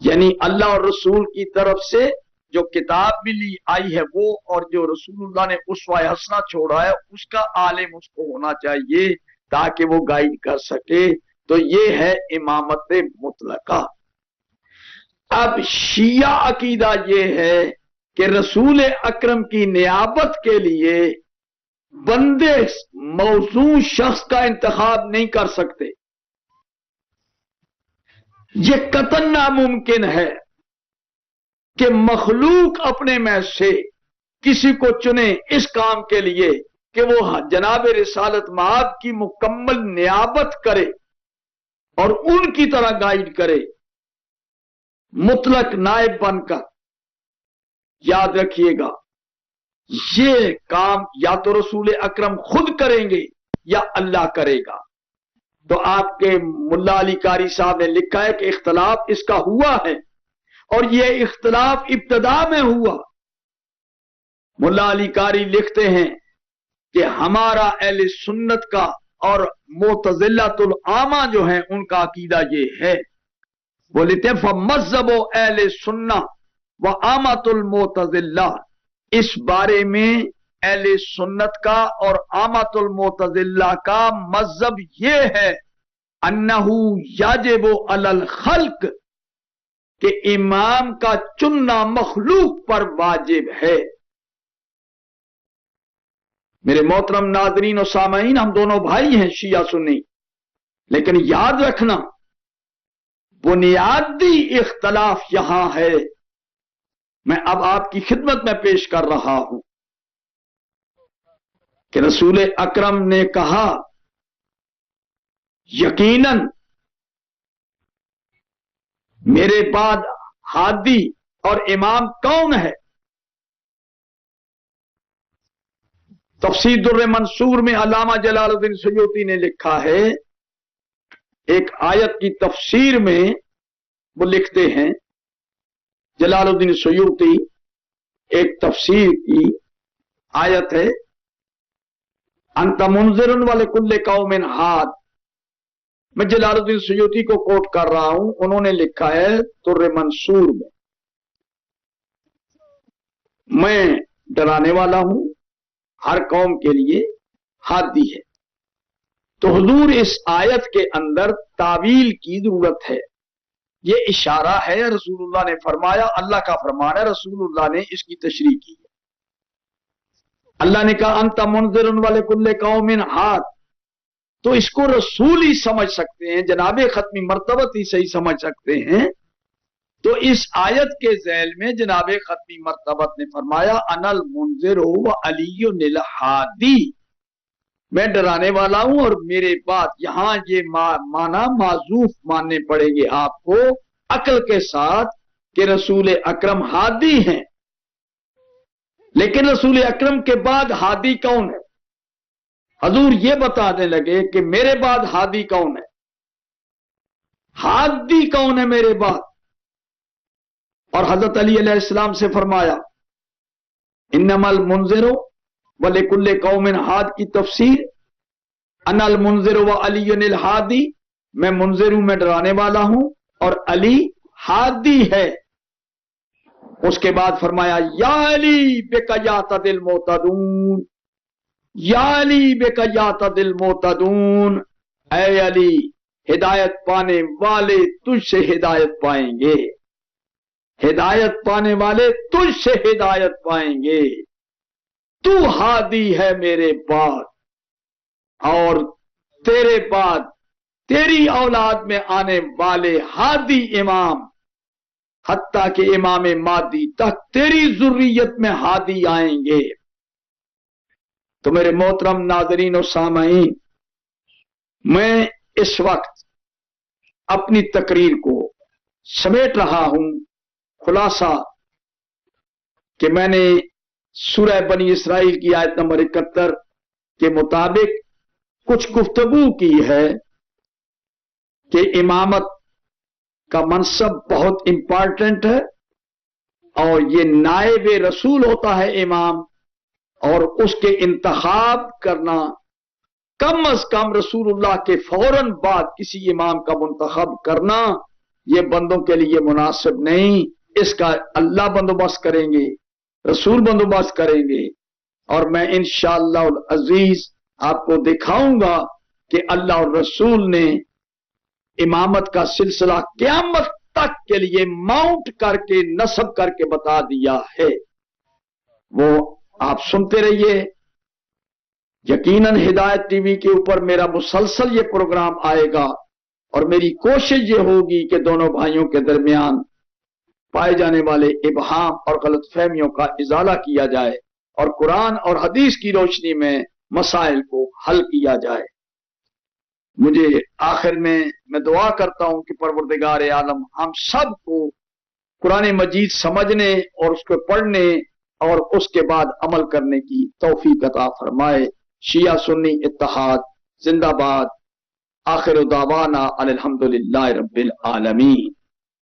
یعنی اللہ اور رسول کی طرف سے جو کتاب بھی لی آئی ہے وہ، اور جو رسول اللہ نے اسوہ حسنہ چھوڑا ہے اس کا عالم اس کو ہونا چاہیے تاکہ وہ گائیڈ کر سکے۔ تو یہ ہے امامت مطلقہ۔ اب شیعہ عقیدہ یہ ہے کہ رسول اکرم کی نیابت کے لیے بندے موضوع شخص کا انتخاب نہیں کر سکتے، یہ قطعاً ناممکن ہے کہ مخلوق اپنے میں سے کسی کو چنے اس کام کے لیے کہ وہ جناب رسالت مآب کی مکمل نیابت کرے اور ان کی طرح گائیڈ کرے مطلق نائب بن کر۔ یاد رکھیے گا یہ کام یا تو رسول اکرم خود کریں گے یا اللہ کرے گا۔ تو آپ کے ملا علی قاری صاحب نے لکھا ہے کہ اختلاف اس کا ہوا ہے، اور یہ اختلاف ابتدا میں ہوا۔ ملا علی قاری لکھتے ہیں کہ ہمارا اہل سنت کا اور معتزلۃ العامہ جو ہیں ان کا عقیدہ یہ ہے، وہ لکھتے ہیں فمذہب اہل سنہ و عامۃ المعتزلہ، اس بارے میں اہل سنت کا اور عامۃ المعتزلہ کا مذہب یہ ہے انہ یجب علی الخلق، کہ امام کا چننا مخلوق پر واجب ہے۔ میرے محترم ناظرین و سامعین، ہم دونوں بھائی ہیں شیعہ سنی، لیکن یاد رکھنا بنیادی اختلاف یہاں ہے، میں اب آپ کی خدمت میں پیش کر رہا ہوں کہ رسول اکرم نے کہا یقیناً میرے بعد ہادی اور امام کون ہے؟ تفسیر در منصور میں علامہ جلال الدین سیوطی نے لکھا ہے، ایک آیت کی تفسیر میں وہ لکھتے ہیں، جلال الدین سیوطی ایک تفسیر کی آیت ہے انت منذر ولکل قوم ہاد، میں جلال الدین سیوطی کو کوٹ کر رہا ہوں، انہوں نے لکھا ہے در منصور میں ڈرانے والا ہوں ہر قوم کے لیے ہادی ہے۔ تو حضور اس آیت کے اندر تعویل کی ضرورت ہے، یہ اشارہ ہے، رسول اللہ نے فرمایا، اللہ کا فرمان ہے، رسول اللہ نے اس کی تشریح کی ہے۔ اللہ نے کہا انت منذر ولکل قوم ہاد، تو اس کو رسول ہی سمجھ سکتے ہیں، جناب ختمی مرتبت ہی صحیح سمجھ سکتے ہیں۔ تو اس آیت کے ذیل میں جناب ختمی مرتبت نے فرمایا انا المنذر و علی الہادی، میں ڈرانے والا ہوں اور میرے بعد، یہاں یہ معنی معذوف ماننے پڑیں گے آپ کو عقل کے ساتھ کہ رسول اکرم ہادی ہیں، لیکن رسول اکرم کے بعد ہادی کون ہے؟ حضور یہ بتانے لگے کہ میرے بعد ہادی کون ہے، ہادی کون ہے میرے بعد؟ اور حضرت علی علیہ السلام سے فرمایا انما المنذر ولکل قوم ہاد کی تفسیر انا المنذر و علی الہادی، میں منذر ہوں، میں ڈرانے والا ہوں، اور علی ہادی ہے۔ اس کے بعد فرمایا یا علی بک یعتدی المعتدون، یا علی بک یعتدی المعتدون، اے علی ہدایت پانے والے تجھ سے ہدایت پائیں گے، ہدایت پانے والے تجھ سے ہدایت پائیں گے، تو ہادی ہے میرے بعد، اور تیرے بعد تیری اولاد میں آنے والے ہادی امام، حتیٰ کہ امام مہدی تک تیری ذریت میں ہادی آئیں گے۔ تو میرے محترم ناظرین و سامعین، میں اس وقت اپنی تقریر کو سمیٹ رہا ہوں، خلاصہ کہ میں نے سورہ بنی اسرائیل کی آیت نمبر 71 کے مطابق کچھ گفتگو کی ہے کہ امامت کا منصب بہت امپارٹنٹ ہے، اور یہ نائب رسول ہوتا ہے امام، اور اس کے انتخاب کرنا کم از کم رسول اللہ کے فوراً بعد کسی امام کا منتخب کرنا یہ بندوں کے لیے مناسب نہیں، اس کا اللہ بندوبست کریں گے، رسول بندوبست کریں گے، اور میں انشاءاللہ العزیز آپ کو دکھاؤں گا کہ اللہ اور رسول نے امامت کا سلسلہ قیامت تک کے لیے ماؤنٹ کر کے نصب کر کے بتا دیا ہے۔ وہ آپ سنتے رہیے، یقیناً ہدایت ٹی وی کے اوپر میرا مسلسل یہ پروگرام آئے گا، اور میری کوشش یہ ہوگی کہ دونوں بھائیوں کے درمیان پائے جانے والے ابہام اور غلط فہمیوں کا ازالہ کیا جائے اور قرآن اور حدیث کی روشنی میں مسائل کو حل کیا جائے۔ مجھے آخر میں دعا کرتا ہوں کہ پروردگار عالم ہم سب کو قرآن مجید سمجھنے اور اس کو پڑھنے اور اس کے بعد عمل کرنے کی توفیق عطا فرمائے۔ شیعہ سنی اتحاد زندہ باد۔ آخر دعوانا الحمدللہ رب العالمین۔